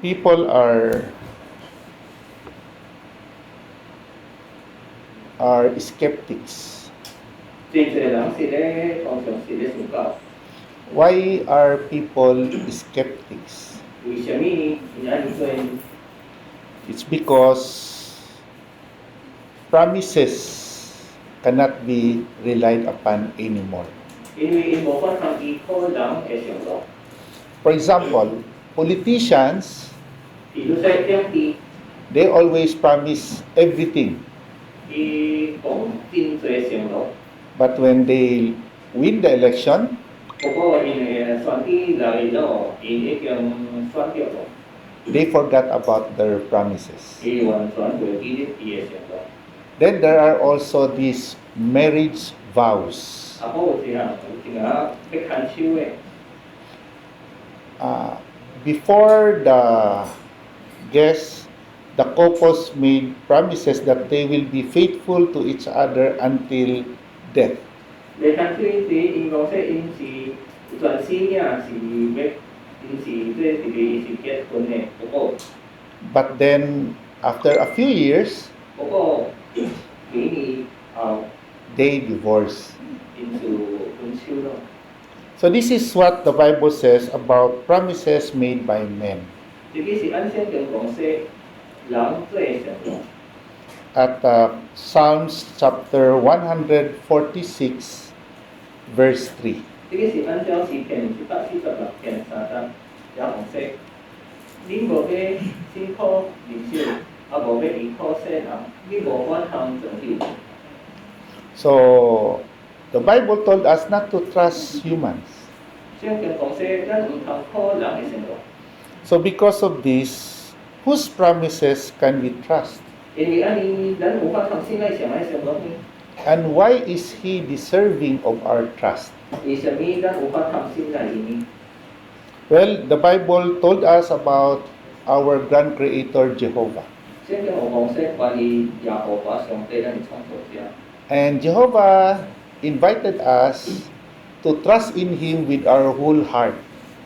people are skeptics. 真侪人是咧通常是咧想到， Why are people skeptics? 为什么因安尼做？ It's because promises cannot be relied upon anymore. 因为因无法通依靠人的承诺。 For example, politicians, 比如说政治， they always promise everything. 伊讲真侪承诺， But when they win the election, 不过因为选举来咯，因已经选着咯， they forgot about their promises. 伊完全袂记得伊的承诺。 Then there are also these marriage vows. 啊，好有一项要牵手的， Before the guests, the couples made promises that they will be faithful to each other until death. 要牵手时，因讲说因是全生命是要，因是这一个是结婚的，不过 But then, after a few years, 不过几年后， they divorce. 因就分手咯。 So this is what the Bible says about promises made by men. 这个是按圣经讲说，人做的承诺。 At Psalms chapter 146, verse 3. 这个是按照诗篇146篇3节讲说，你无要辛苦日手，啊无要依靠世人，你无法通成就。 So the Bible told us not to trust humans. 聖經講說，咱唔通靠人的承諾， So because of this, whose promises can we trust? 因為安尼咱無法通信賴上嘅承諾呢？ And why is he deserving of our trust? 為什麼咱無法通信賴伊呢？ Well, the Bible told us about our grand creator Jehovah. 聖經有講說，關於耶和華上帝咱嘅創造者， And Jehovah invited us to trust in him with our whole heart.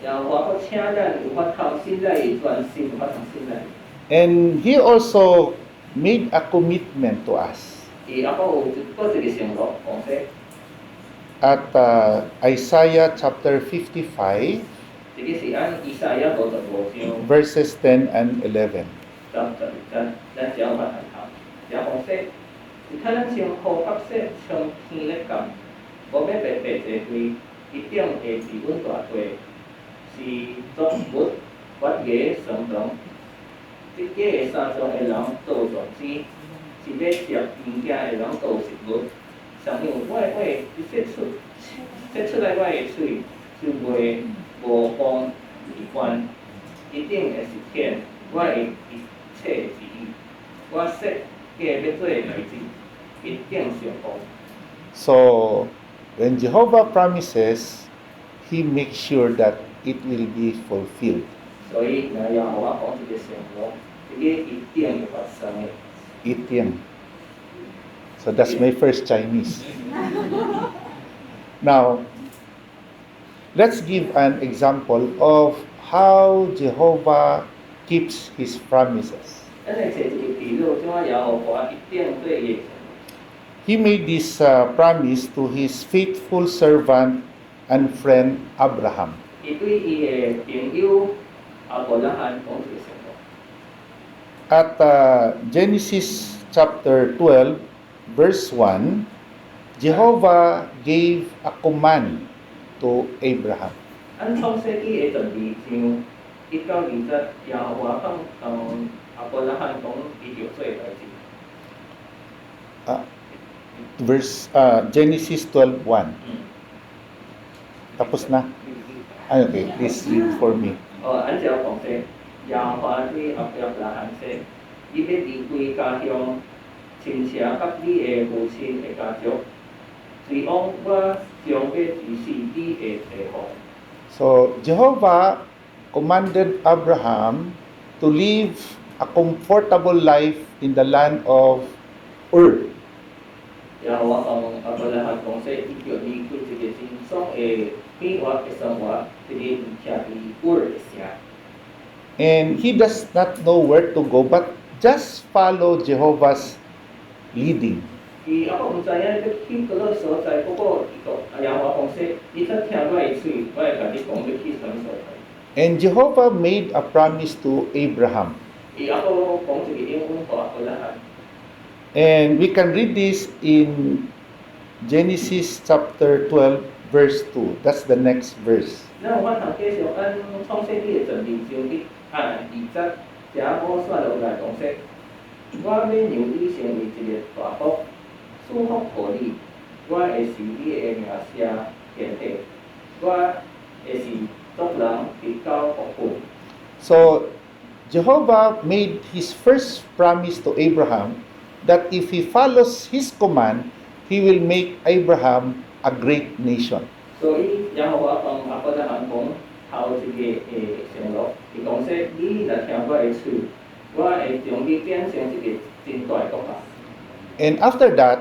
耶和華佢請咱有法通信賴伊，全心有法通信賴伊。 And he also made a commitment to us. 伊也個有一個承諾講說， At Isaiah chapter 55, 這個是按以賽亞55章 verses 10 and 11. 咱只有法通透，也講說，你睇咱像雨合適，像天咧咁，無要白白坐位，一定會治穩大地，是作物屈野上堂，即個嘅山上嘅人做壯士，是要接物件嘅人做食物。上樣我嘅話，一說出來我嘅嘴，就袂無風離關，一定會實現我嘅一切旨意。我說嘅要做嘅代志，一定成功。 So, when Jehovah promises, he makes sure that it will be fulfilled. 所以若耶和華講一個承諾，這個一定會發生嘅。 Ityang. So that's my first Chinese. Now, let's give an example of how Jehovah keeps his promises. 咱來找一個比喻，怎啊耶和華一定對伊嘅承諾。 He made this promise to his faithful servant and friend Abraham. 伊對伊嘅朋友亞伯拉罕講一個承諾。 At Genesis chapter 12, verse 1, Jehovah gave a command to Abraham. 按創世記嘅12章1到20節，耶和華同亞伯拉罕講伊要做嘅代志。 Genesis 12:1. Tapos na? Ay, okay. Please read for me. 按照講說，耶和華對亞伯拉罕說：你要離開家鄉、親戚甲你嘅父親嘅家族，隨往我將要指示你嘅地方。 So, Jehovah commanded Abraham to live a comfortable life in the land of Ur. 耶和華同亞伯拉罕講說：伊要離開一個輕鬆嘅生活嘅生活，一個唔徛喺烏嘅城。And he does not know where to go, but just follow Jehovah's leading. 我毋知影要去倒落所在，不过耶和华讲说，你则听我的喙，我会甲你讲要去什么所在。 And Jehovah made a promise to Abraham. 伊讲一个英文互阿伯拉罕， And we can read this in Genesis chapter 12, verse 2. That's the next verse. 咱有法通继续按创世纪的12章去按20节某选落来讲说，我要让你成为一个大国，祝福互你，我会是你的名声显赫，我会是众人比较福分。 So Jehovah made his first promise to Abraham that if he follows his command, he will make Abraham a great nation. 所以耶和华帮阿伯拉罕讲头一个承诺，伊讲说：你若听我的喙，我会将你变成一个真大的国家。 And after that,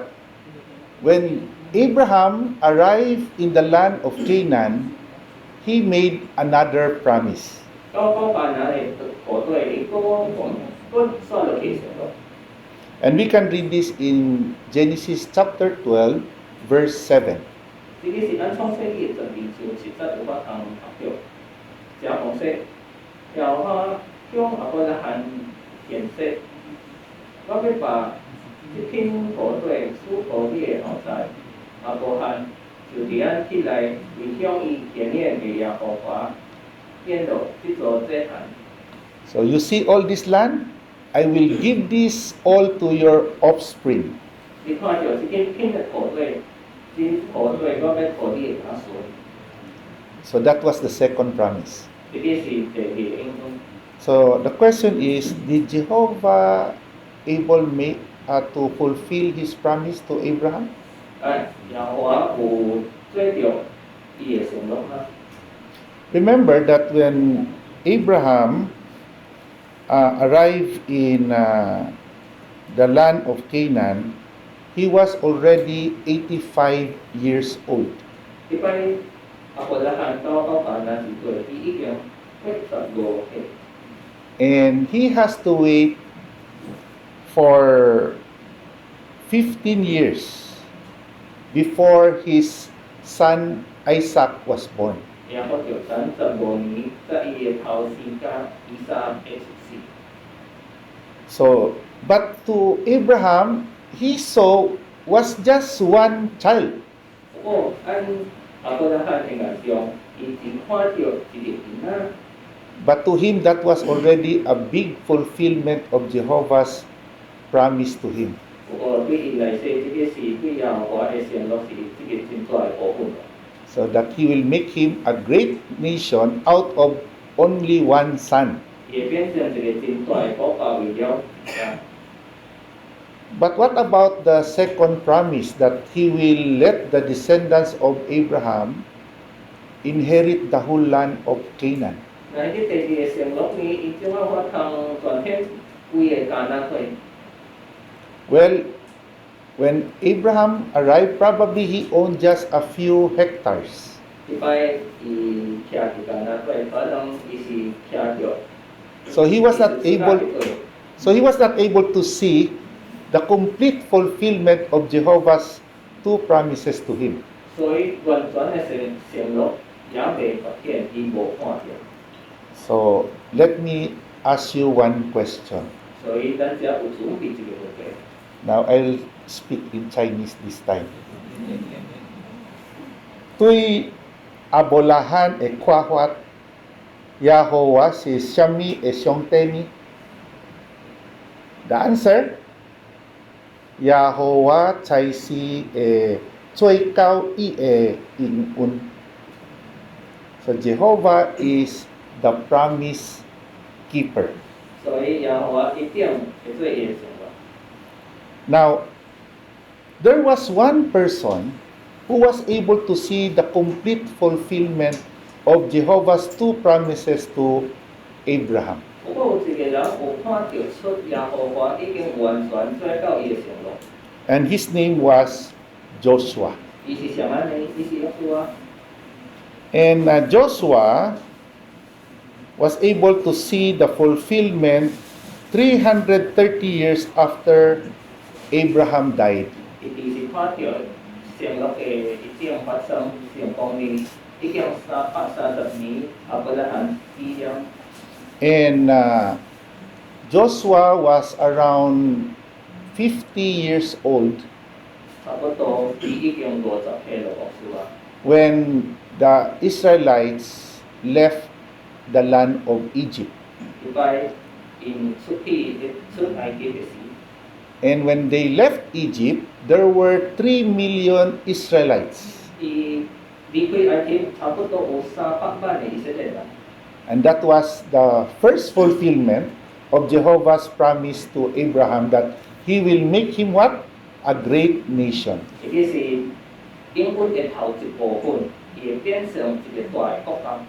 when Abraham arrived in the land of Canaan, he made another promise. 到巴南的部队，伊讲选落去承诺。 And we can read this in Genesis chapter 12, verse 7. 这个是咱创世纪的12章实在有法通读到。只讲说，耶和华向阿伯拉罕显示，我要把这片部队赐予你的后代。阿伯罕就伫咱起来，为向伊显现的耶和华建造这座祭坛。 So you see all this land? I will give this all to your offspring. 你看到这片的部队，这部队我要互你的子孙。 So that was the second promise. 这个是第二个应许。 So the question is, did Jehovah able to fulfill his promise to Abraham? 耶和华有做着伊的承诺吗？ Remember that when Abraham arrived in the land of Canaan, he was already 85 years old. 一般阿伯拉罕到巴南时阵，伊已經85歲， And he has to wait for 15 years before his son Isaac was born. 然後就35年，在伊嘅頭生家以撒會出世。 So, but to Abraham, he saw was just one child. 不過按阿伯拉罕嘅眼中，伊只看到一個囡仔， But to him, that was already a big fulfillment of Jehovah's promise to him. 不過對伊來說，這個是對耶和華嘅承諾是一個真大嘅部分。 So that he will make him a great nation out of only one son. 也變成一個真大嘅國家為了。 But what about the second promise that he will let the descendants of Abraham inherit the whole land of Canaan? 嗱，呢第二個承諾呢，伊點樣法通全體規個迦南地？ Well, when Abraham arrived, probably he owned just a few hectares. 一擺伊徛喺迦南地，可能伊是徛着。 So he was not able to see the complete fulfillment of Jehovah's two promises to him. 所以完全嘅承諾也未發現，伊無看到。 So let me ask you one question. 所以咱只有準備一個問題。 Now I'll speak in Chinese this time. Tuy abolahan e kwahwat Yahowa si Shami e Xiongteni. The answer, Yahowa chai si e Choi Kao I e In Un. So Jehovah is the promise keeper. 所以耶和華一定會做伊嘅承諾。 Now, there was one person who was able to see the complete fulfillment of Jehovah's two promises to Abraham. 不過有一個人有看到出耶和華已經完全做到伊嘅承諾， And his name was Joshua. 伊是什麼呢？伊是約書亞。 And Joshua was able to see the fulfillment 330 years after Abraham died. thì sự phát triển xem nó cái tiếng phát sinh tiếng công nghệ tiếng phát sinh tập ní Abraham tiếng And Joshua was around 50 years old 差不多已經50歲咯，是吧？ when the Israelites left the land of Egypt. 因為出埃及嘅時， And when they left Egypt, there were 3 million Israelites. 離開埃及差不多有300萬嘅以色列人。 And that was the first fulfillment of Jehovah's promise to Abraham that he will make him what? A great nation. 呢個是英國嘅頭一部分，而變成一個大國家。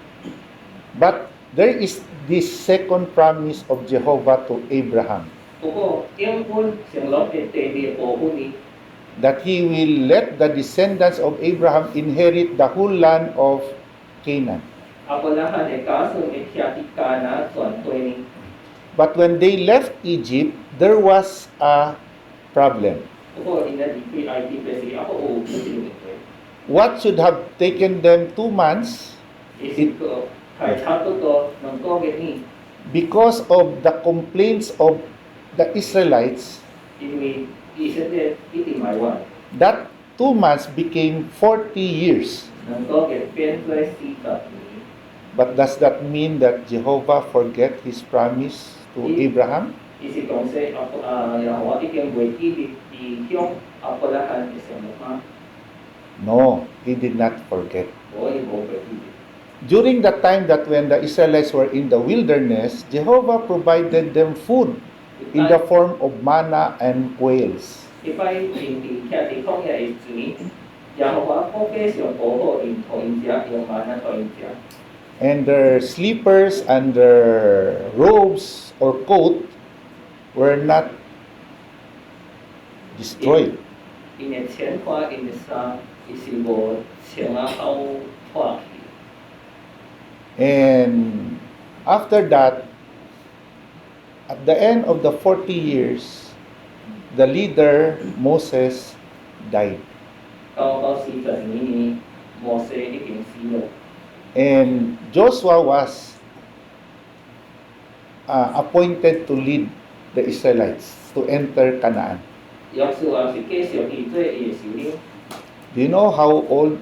But there is this second promise of Jehovah to Abraham 不過英國成立嘅第二部分呢， that he will let the descendants of Abraham inherit the whole land of Canaan. 阿伯拉罕嘅家屬嘅聽啲迦南全對呢， But when they left Egypt, there was a problem. 不過因為離開埃及嘅時，阿伯有出現問題， What should have taken them 2 months 呢是個係差不多2個月呢， because of the complaints of the Israelites, 因為以色列一定買完， that 2 months became 40 years. 2個月變咗40年。 But does that mean that Jehovah forget his promise to Abraham? 意思講說耶和華已經為佢向亞伯拉罕嘅承諾嗎？ No, he did not forget. 我亦冇為佢。 During the time that when the Israelites were in the wilderness, Jehovah provided them food in the form of manna and quails. 因為平時聽地方嘅時陣，耶和華我非常保護因同因食，用萬能同因食。 And their slippers and their robes or coat were not destroyed. 因嘅錢花因嘅衫，伊是無穿啊後破去。 And after that, at the end of the 40 years, the leader, Moses, died. 到40年，摩西已經死咗。 And Joshua was appointed to lead the Israelites to enter Canaan. 約書亞是繼續去做伊嘅首領。 Do you know how old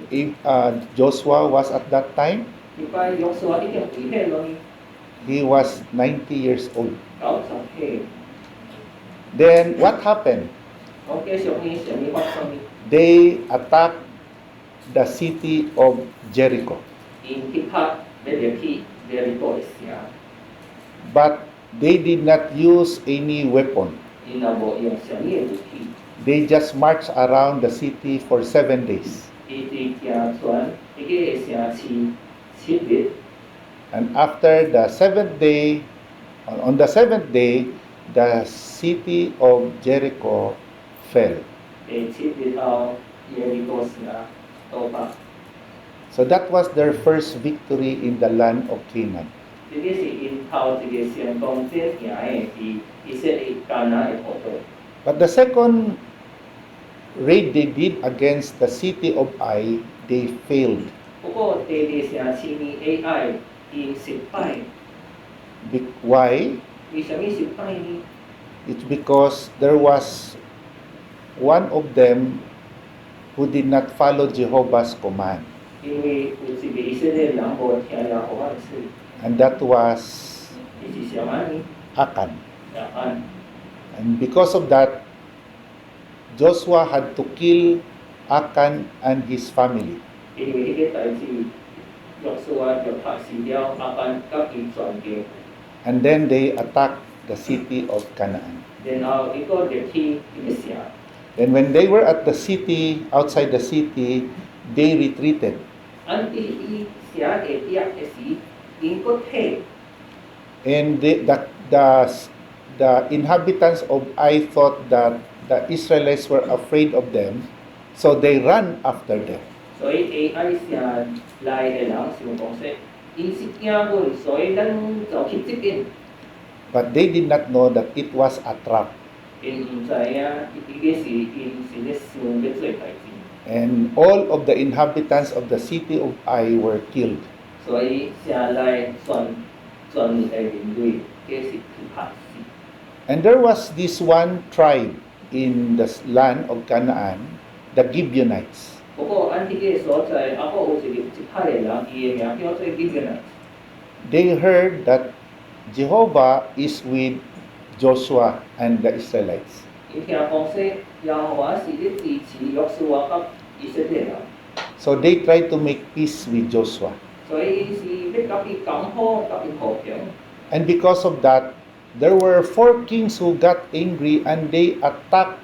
Joshua was at that time? 因為約書亞已經回去咗呢， He was 90 yeyears old. 90歲。 Then what happened? 我繼續呢，什麼發生呢？ They attacked the city of Jericho. 因去拍你哋去你哋個嘅時候， But they did not use any weapon. 因又冇用什麼武器， They just marched around the city for 7 days. 伊哋行船，伊個城市7日， And after the 7th day, on the 7th day, the city of Jericho fell. 第7日後耶利哥城倒塌。 So that was their first victory in the land of Canaan. 呢啲是因頭一個成功戰贏嘅是以色列迦南嘅部隊。 But the second raid they did against the city of Ai, they failed. 不過第二城市呢 AI 因失敗， Why? 為什麼失敗呢？ It's because there was one of them who did not follow Jehovah's command, 因為有一個以色列人無聽耶和華嘅事， and that was 伊是什麼呢？ Achan. 亞安。 And because of that, Joshua had to kill Achan and his family. 因為呢個代志，約書亞就拍死了亞安甲伊全家， And then they attacked the city of Canaan. 然後呢個就去呢個城， And when they were at the city, outside the city, they retreated. 按伊城嘅壁嘅時，因個退， And the inhabitants of Ai thought that the Israelites were afraid of them, so they ran after them. 所以 AI 城內嘅人想講說，因是惊阮，所以咱就去接应。 But they did not know that it was a trap. 因毋知影，伊个是因是咧想要做代志， And all of the inhabitants of the city of Ai were killed. 所以城内全诶人类，皆是去拍死。 And there was this one tribe in the land of Canaan, the Gibeonites. 不過，咱迄個所在，還佫有一派嘅人，伊嘅名叫做基遍人。 They heard that Jehovah is with Joshua and the Israelites. 伊聽講說，耶和華是咧支持約書亞甲以色列人， So they tried to make peace with Joshua. 所以伊是要甲伊講好，甲伊和平。 And because of that, there were 4 kings who got angry and they attacked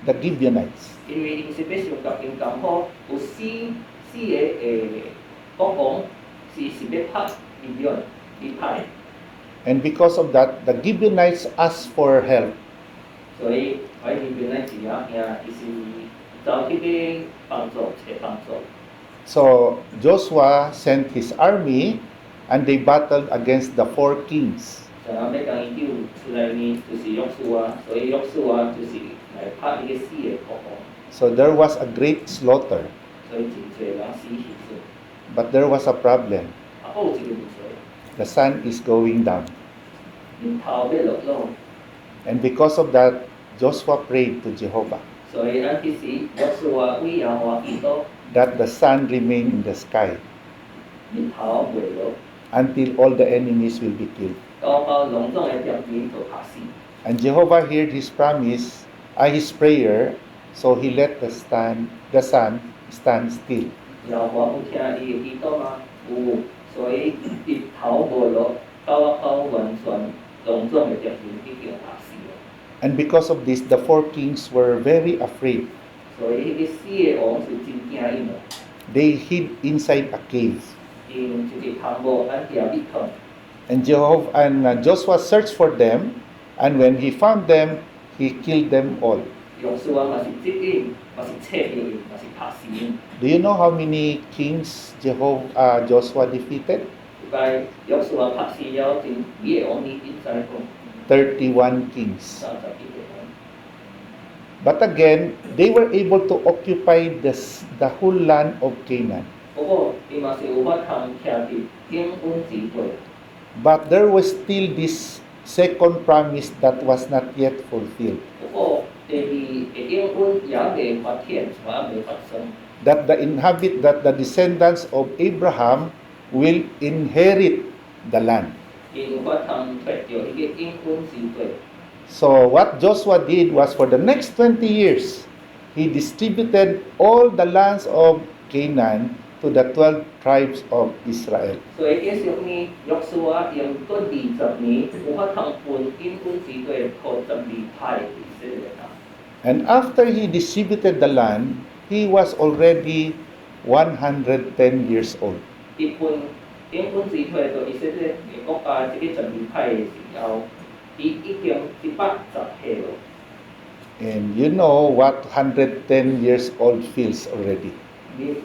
the Gibeonites. 因為伊是要想甲因講好，有四個國王是要拍伊樣，伊拍。 And because of that, the Gibeonites asked for help. 所以我哋原來是啊，伊是找迄個幫助，找幫助。 So Joshua sent his army and they battled against the 4 kings. 就後尾講伊叫出來呢，就是約書亞，所以約書亞就是來拍呢個四個國王， So there was a great slaughter. 所以真濟人死去咗。 But there was a problem. 啊，有一個問題， The sun is going down. 日頭要落咯， And because of that, Joshua prayed to Jehovah 所以咱其實約書亞為耶和華祈禱， that the sun remain in the sky 日頭袂落， until all the enemies will be killed. 到隆重嘅敵人就拍死。 And Jehovah heard his promise, his prayer, so he let the sun stand still. 耶和華有聽伊嘅祈禱嗎？有，所以日頭無落，到完全隆重嘅敵人已經拍死了。 And because of this, the 4 kings were very afraid. 所以迄個四個王是真驚伊咯， They hid inside a cave. 因一個湯屋按條密桶， And Joshua searched for them, and when he found them, he killed them all. 約書亞嘛是接應，嘛是切着因，嘛是拍死因。 Do you know how many kings Joshua defeated? 但約書亞拍死了，真幾個王你知講， 31 kings. 30幾個王。 But again, they were able to occupy the whole land of Canaan. 不過伊嘛是有法通徛佇永遠之地， But there was still this second promise that was not yet fulfilled. 不過第二個永遠也未發現，也未發生。 That the descendants of Abraham will inherit the land. 因有法通摕到迄個永遠之地。 So what Joshua did was for the next 20 years, he distributed all the lands of Canaan to the 12 tribes of Israel. 所以繼續呢，約書亞用嗰20年，有法通分永遠之地，予12派以色列人。 And after he distributed the land, he was already 110 years old. 伊分永遠之地到以色列嘅國家，即個12派嘅時候，伊已經110歲咯。 And you know what 110 years old feels already.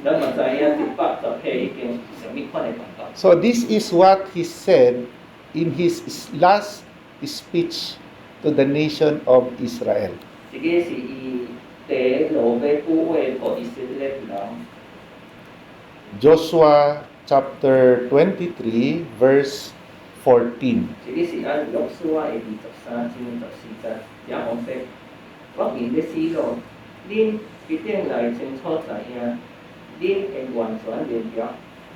咱嘛知影110歲已經是什麼款嘅感覺？ So this is what he said in his last speech to the nation of Israel. 這個是伊第一路要鼓勵予以色列人。 Joshua chapter 23 verse 14. 這個是按約書亞嘅23至24節，也講說：我見要死咯，恁必定來清楚知影，恁會完全明白，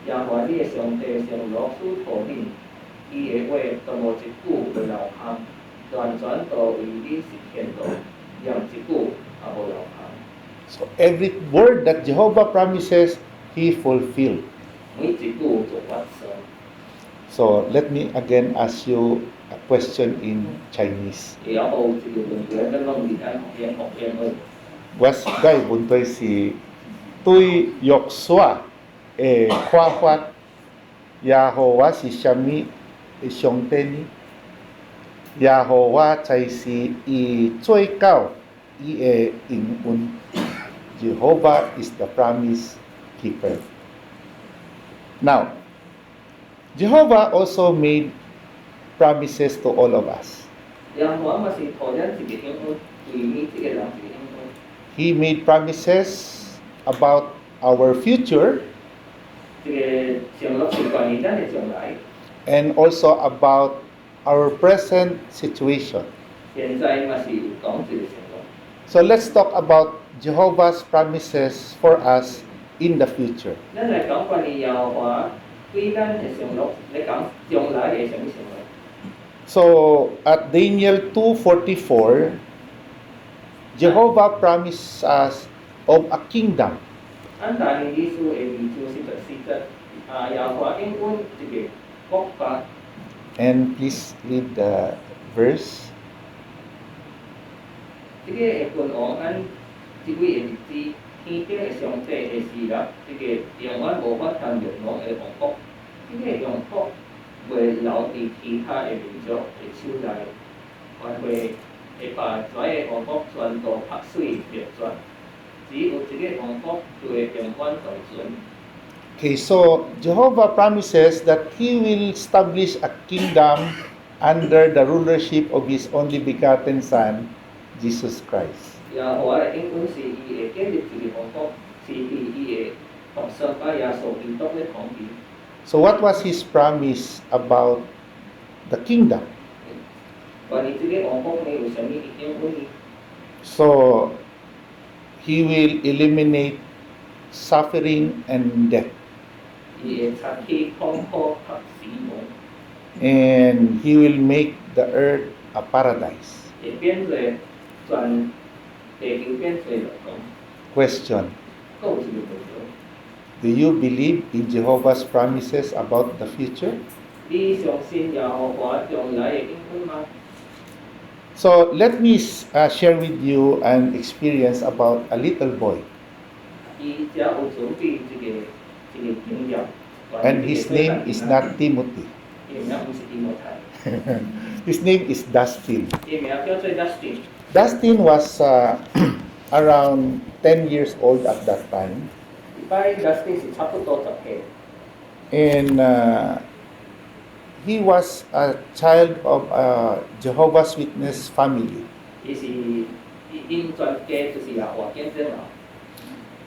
耶和華你嘅上帝上落書託恁，伊嘅話都無一句會留空，完全都為恁是天道，連一句也無留空。 So every word that Jehovah promises, he fulfilled. 每一句就發生。 So let me again ask you a question in Chinese. 也有一個問題，咱攏是按學去。 Was guy buntoy si tuy yokswa khoa khoat Yahowa si Shami Shongteni Yahowa chai si I choi kao I in un Jehovah is the promise keeper. Now, Jehovah also made promises to all of us. 耶和華嘛是托人一個應許，對你這個人一個應許。 He made promises about our future 這個承諾是關於咱嘅將來， and also about our present situation. 現在嘛是有講這個承諾。 So let's talk about Jehovah's promises for us in the future. 咱嚟講關於耶和華對咱嘅承諾，你講將來嘅什麼承諾？ So at Daniel 2:44, Jehovah promised us of a kingdom. 按但係呢書嘅二章40節，耶和華應許一個國家。 And please read the verse. 這個會分王按這位嘅日子，天頂嘅上帝嘅事立，這個永遠無法談滅亡嘅王國。這個王國會留喺其他嘅民族嘅手內，還會把這個王國全部拍碎滅絕。只有這個王國會永遠長存。 Okay, so Jehovah promises that He will establish a kingdom under the rulership of His only begotten Son, Jesus Christ. 耶和華嘅應許是伊會建立一個王國，是以伊會學生把耶穌基督嘅統治。 So what was His promise about the kingdom? 關於這個王國呢，有什麼應許呢？ So He will eliminate suffering and death, 伊會擦去痛苦及死亡， and He will make the earth a paradise. 會變做全地球變做樂園。 Question: 嗰有一個問題， Do you believe in Jehovah's promises about the future? 你相信耶和華將來嘅應許嗎？ So let me share with you an experience about a little boy, 伊只有準備一個經驗， and his name is not Timothy. 伊名唔是提摩太， His name is Dustin. 伊名叫做 Dustin。 Dustin was around 10 years old at that time, 擺 Dustin 是差不多10歲， and he was a child of a Jehovah's Witness family. 伊是因全家就是耶和華見證人。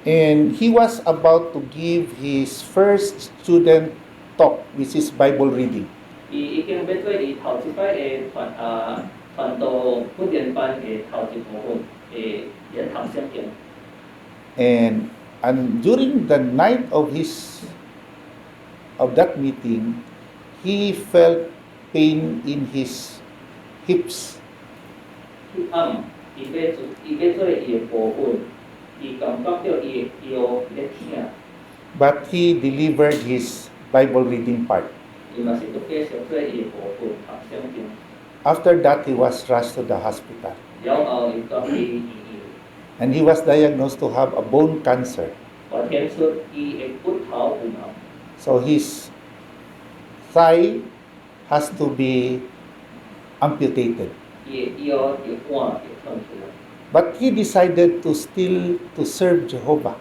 And he was about to give his first student talk, which is Bible reading. 伊已經要做伊頭一擺嘅傳道訓練班嘅頭一部分嘅研讀聖經。 And during the night of that meeting, he felt pain in his hips. 伊要做伊嘅部分，伊感覺到伊嘅腰在痛， But he delivered his Bible reading part. 伊嘛是都繼續做伊嘅部分讀聖經。 After that, he was rushed to the hospital. 然後伊到去醫院， And he was diagnosed to have a bone cancer. 發現出伊嘅骨頭有癌， So his thigh has to be amputated. 伊嘅腰要換要斷出來。 But he decided to still to serve Jehovah.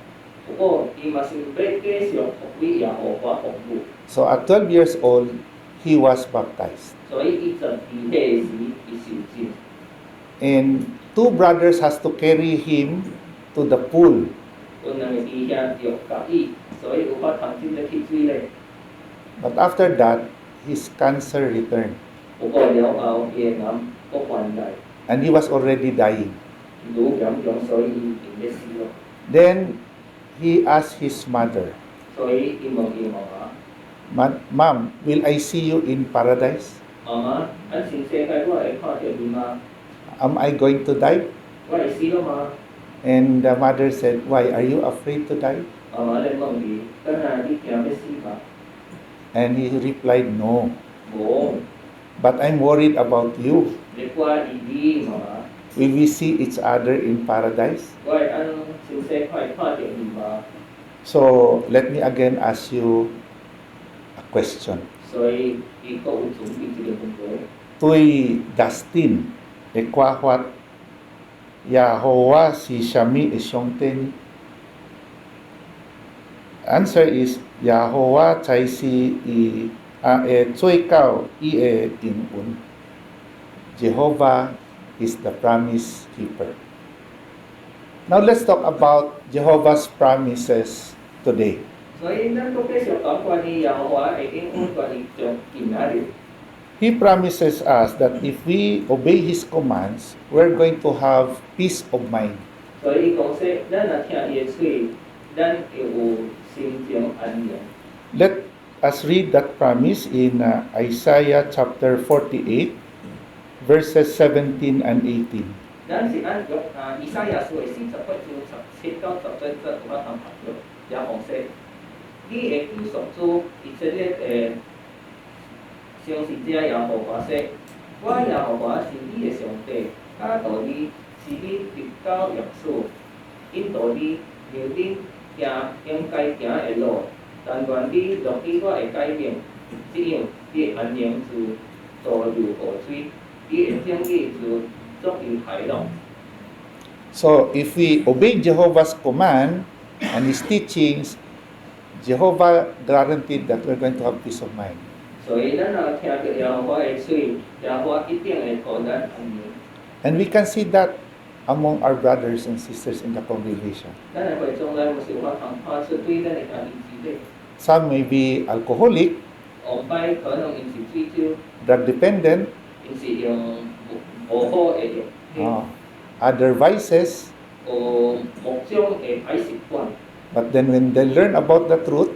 不過伊嘛是要繼續為耶和華服務， So at 12 years old, he was baptized. 所以伊12歲時伊受浸。 And two brothers has to carry him to the pool. 有兩個弟兄要教伊，所以有法通浸得去水咧。 But after that, his cancer returned. 不過了後伊嘅癌佫還來， And he was already dying. 愈嚴重，所以伊已經死咯。 Then he asked his mother, 所以伊問伊媽媽： Mom, will I see you in paradise? 媽媽，喺全世界我會看到你嗎？ Am I going to die? 我會死咯嗎？ And the mother said, Why, are you afraid to die? 媽媽咧問伊：等下你驚要死嗎？ And he replied, No, 無， but I'm worried about you. 你掛伊媽媽， Will we see each other in paradise? 我會喺全世界看到你嗎？ So let me again ask you a question. 所以伊佫有準備一個問題。 Tuy Dustin, ekwahwat Yahowa si Shami isyongten. Answer is Yahowa chai si Tsui Kao Ting Un. Jehovah is the promise keeper. Now let's talk about Jehovah's promises today. 所以咱都繼續講關於耶和華嘅應許，關於將今日。 He promises us that if we obey His commands, we're going to have peace of mind. 所以講說，咱若聽伊嘅嘴，咱會有心情安寧。 Let us read that promise in Isaiah chapter 48, verses 17 and 18. 咱是按以賽亞書嘅48章17到18節有法通讀到，也講說，你會救贖主以色列嘅上是者耶和華說，我耶和華是你嘅上帝，教導你，是你直到約束，引導你，讓你行應該行嘅路，但願你落去我嘅改變，這樣你安寧就道路河水，你嘅正義就足以快樂。 So if we obey Jehovah's command and His teachings, Jehovah guaranteed that we're going to have peace of mind. 所以咱若聽到耶和華嘅嘴，耶和華一定會互咱安寧。 And we can see that among our brothers and sisters in the congregation. 咱嘅會眾內有時有法通看出對咱嘅兄弟姊妹， Some may be alcoholic, 後擺可能因是醉酒， drug dependent, 因是用無好嘅藥， other vices, 有某種嘅歹習慣。 but then when they learn about the truth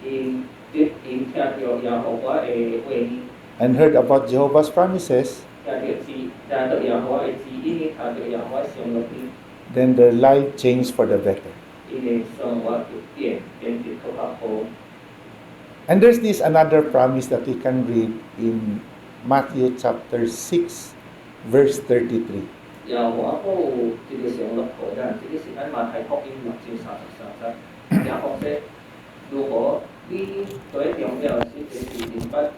因聽到耶和華嘅話語， and heard about Jehovah's promises, 聽到耶和華嘅指引，聽到耶和華上律法， then their life changed for the better. 伊嘅生活就變得更加好。 And there's this another promise that we can read in Matthew chapter 6, verse 33. 耶和華保護這個上律法咱，這個是按馬太福音6章33節，也講說，如果你最重要是就是明白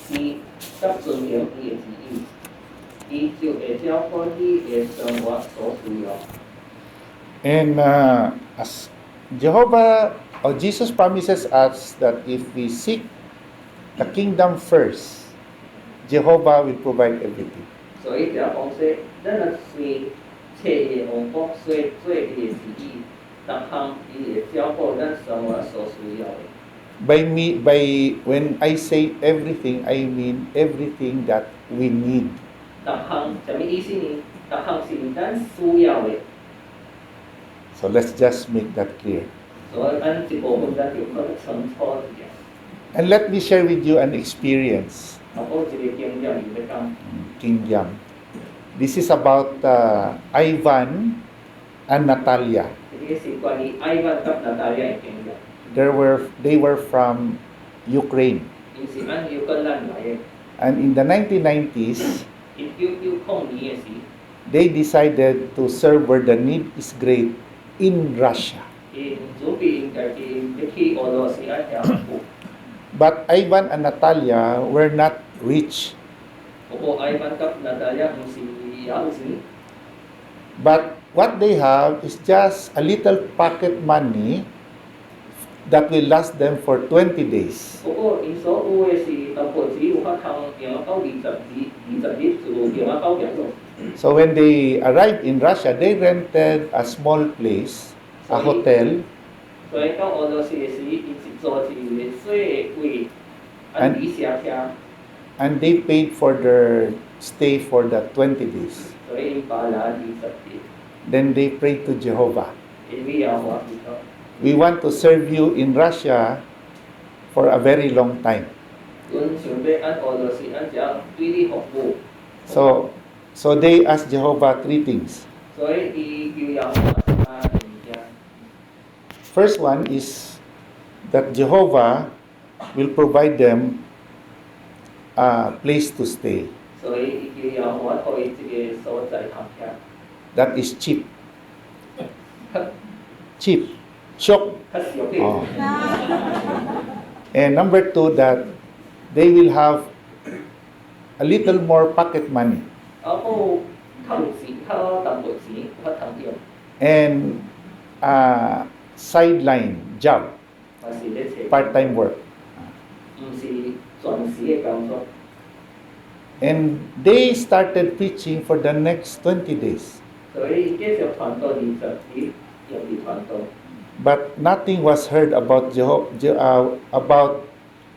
伊甲遵行伊嘅旨意，伊就會照顧你嘅生活所需要。 And as Jehovah or Jesus promises us that if we seek the kingdom first, Jehovah will provide everything. 所以就講說，咱若隨切伊嘅王國，做伊嘅旨意，逐項伊會照顧咱生活所需要嘅。 By when I say everything, I mean everything that we need. 逐項什麼意思呢？逐項是咱需要嘅， So let's just make that clear. 所以咱一部分咱就可以清楚一點。 And let me share with you an experience. 我講一個經驗要講， Kingdom. This is about Ivan and Natalia. 呢個是關於埃文及拿大利亞嘅經驗。They were from Ukraine. 因是按要跟咱來嘅， And in the 1990s, 1990年嘅時， they decided to serve where the need is great in Russia. 因準備應該要去俄羅斯按條步。 But Ivan and Natalia were not rich. 不過埃文及拿大利亞唔是有錢， But what they have is just a little pocket money that will last them for 20 days. 不過因所有嘅是淡薄紙有法通用到20日就用到2種。 So when they arrived in Russia, they rented a small place, a hotel, 所以到俄羅斯嘅時，因是做一個小位，按旅社廳， and they paid for their stay for the 20 days. 所以因巴拿20日， Then they prayed to Jehovah, 因為有話知道。 we want to serve you in Russia for a very long time. 阮想要按俄羅斯按這對你服務， So they asked Jehovah 3 things. 所以伊要有物件。 First one is that Jehovah will provide them a place to stay 所以伊要有我可以這個所在行嘅， that is cheap. 較 Cheap. Shop. 較少嘅。 Oh. And number 2, that they will have a little more pocket money 啊，個透錢、透淡薄錢、較通用， and a sideline job, 還是咧找 part-time work. 唔是全时嘅工作。 And they started preaching for the next 20 days. 所以繼續傳道20日，用嚟傳道。 But nothing was heard about about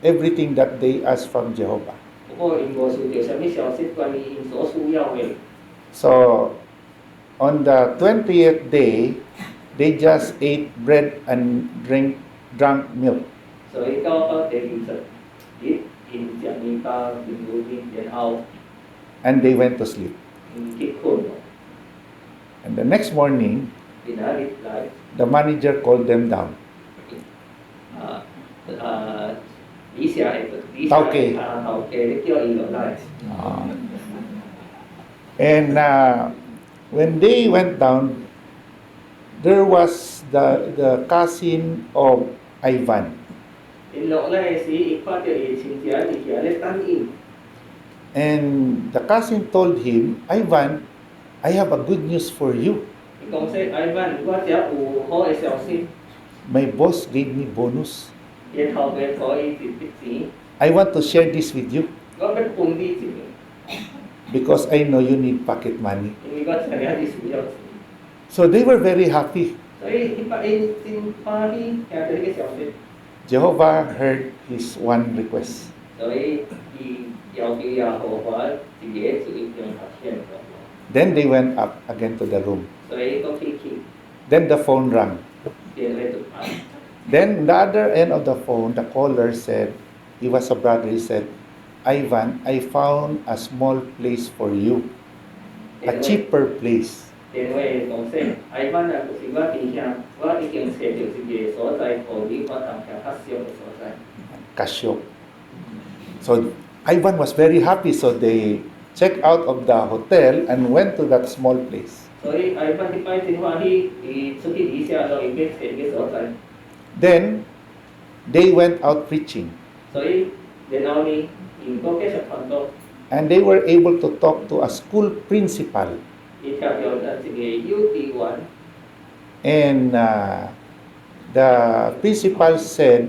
everything that they asked from Jehovah. 不過因無收到什麼消息關於因所需要嘅， So on the 20th day, they just ate bread and drank milk. 所以到第20日，因食麵包、飲牛奶，然後 And they went to sleep. 結婚。 And the next morning, 然後日來， the manager called them down. 理社係頭家頭家，你叫伊落來。 And when they went down, there was the cousin of Ivan. 因落來時，伊看到伊親戚伫遐咧等伊。 And the cousin told him, Ivan, I have a good news for you. 伊講說：愛萬，我只有好嘅消息， My boss gave me bonus. 伊頭家可以一筆錢， I want to share this with you 我要分你一個， because I know you need pocket money. 因為我知影你需要錢。 So they were very happy. 所以伊把因真歡喜聽到呢個消息， Jehovah heard his one request. 所以伊要求耶和華一個就一定實現咗。 Then they went up again to the room. 所以都去 Then the phone rang. 電話就打， Then the other end of the phone, the caller said, he was a brother, he said, Ivan, I found a small place for you, a cheaper place. 電話講說：愛萬啊，就是我弟兄，我已經找到一個所在，互你我當下較少嘅所在。 Casio. So Ivan was very happy, so they checked out of the hotel and went to that small place. 所以愛萬啲擺真歡喜，伊出去理社咯，伊要找嘅所在。 Then they went out preaching, 所以然後呢，因都繼續傳道， and they were able to talk to a school principal. 伊聽到一個幼稚園， And the principal said,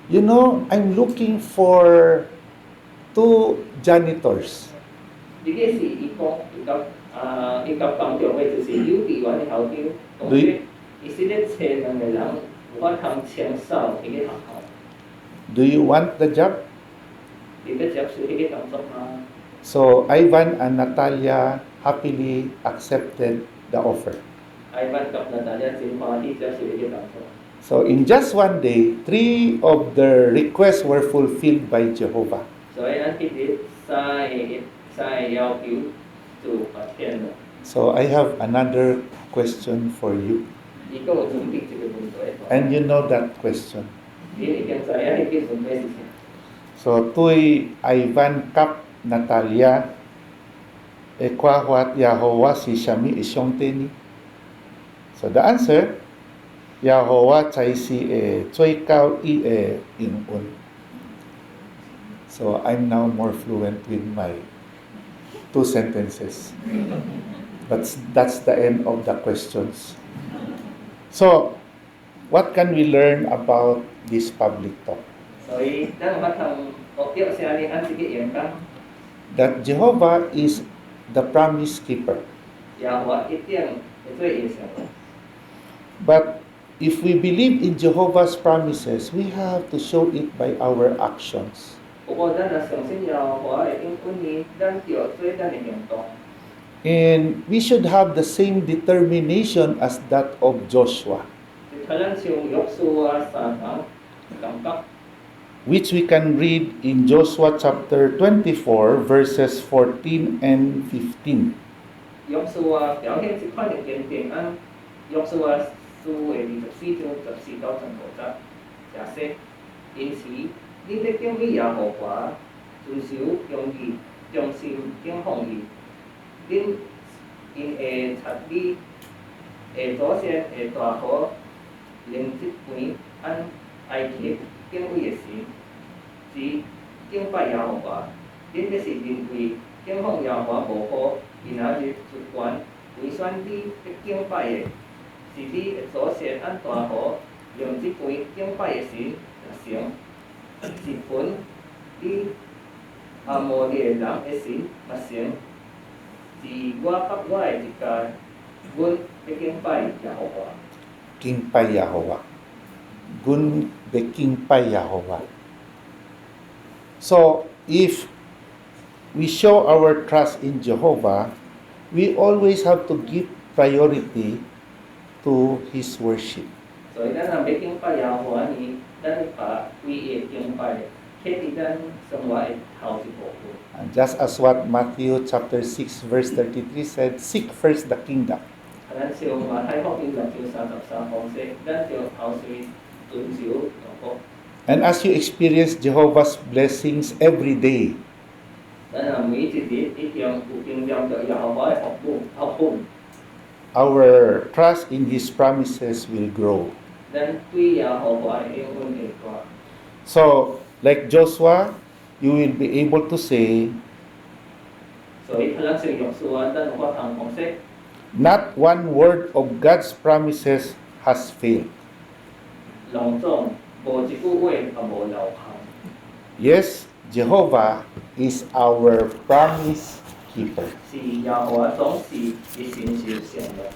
you know, I'm looking for 2 janitors. 呢個是伊講伊甲幫助嘅就是幼稚園嘅校長，講說伊是咧找兩個人，有法通清掃迄個學校， Do you want the job? 你要接受迄個工作嗎？ So Ivan and Natalia happily accepted the offer. 愛萬甲那大家真歡喜接受迄個工作， So in just one day, 3 of their requests were fulfilled by Jehovah. 所以咱迄日三個要求就發現了。 So I have another question for you. 伊個有準備這個問題， And you know that question. 你已經知影迄個準備是啥。 So tuy Ivan kap Natalia ekwahwat Yahweh si Shami isyongte ni. So the answer, Yahweh chai si choy kao i inun. So I'm now more fluent with my 2 sentences. But that's the end of the questions. So what can we learn about this public talk? 所以咱有法通學到啥呢？按這個演講， That Jehovah is the promise keeper. 耶和華一定會做影響。 But if we believe in Jehovah's promises, we have to show it by our actions. 不過咱若相信耶和華嘅應許呢，咱就要做咱嘅行動。 And we should have the same determination as that of Joshua, 就睇咱像約書亞3章感覺， which we can read in Joshua chapter 24, verses 14 and 15. 約書亞表現一款嘅堅定，按約書亞書嘅24章14到15節，假設因此，你要敬畏耶和華，遵守用義，忠心敬奉伊。 恁因會察你會祖先會大河，靈即盤按埃及敬畏嘅神，是敬拜耶和華。恁這是因為敬奉耶和華無好，然後日主權為選你要敬拜嘅，是你嘅祖先按大河，靈即盤敬拜嘅神，成是盤伊无你的人会神嘛神，是我甲我的一家，阮要敬拜耶和华。敬拜耶和华。Gun be敬拜耶和华。So if we show our trust in Jehovah, we always have to give priority to His worship. 所以咱若要敬拜耶和华呢，咱把唯一的敬拜放伫咱生活的头一部分。And just as what Matthew chapter 6 verse 33 said, seek first the kingdom. 咱像马太福音6章33讲说，咱就头先遵守中国。And as you experience Jehovah's blessings every day, 咱若每一日一定有经验到耶和华的福分， our trust in His promises will grow. 咱对耶和华的应允会大。So, like Joshua, you will be able to say, 所以咱像约书亚，咱有法通讲说， not one word of God's promises has failed. 隆重无一句话也无漏空。 Yes, Jehovah is our promise keeper. 是耶和华总是一心是善的。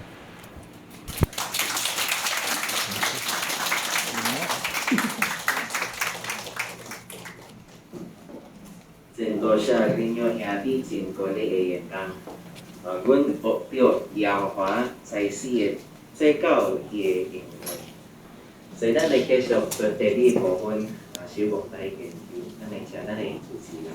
真多谢恁有兄弟真过你的缘工，阮目标耶和华在世的最高伊的应允，所以咱来继续做第二部分，小望大研究，咱来请咱的主持人。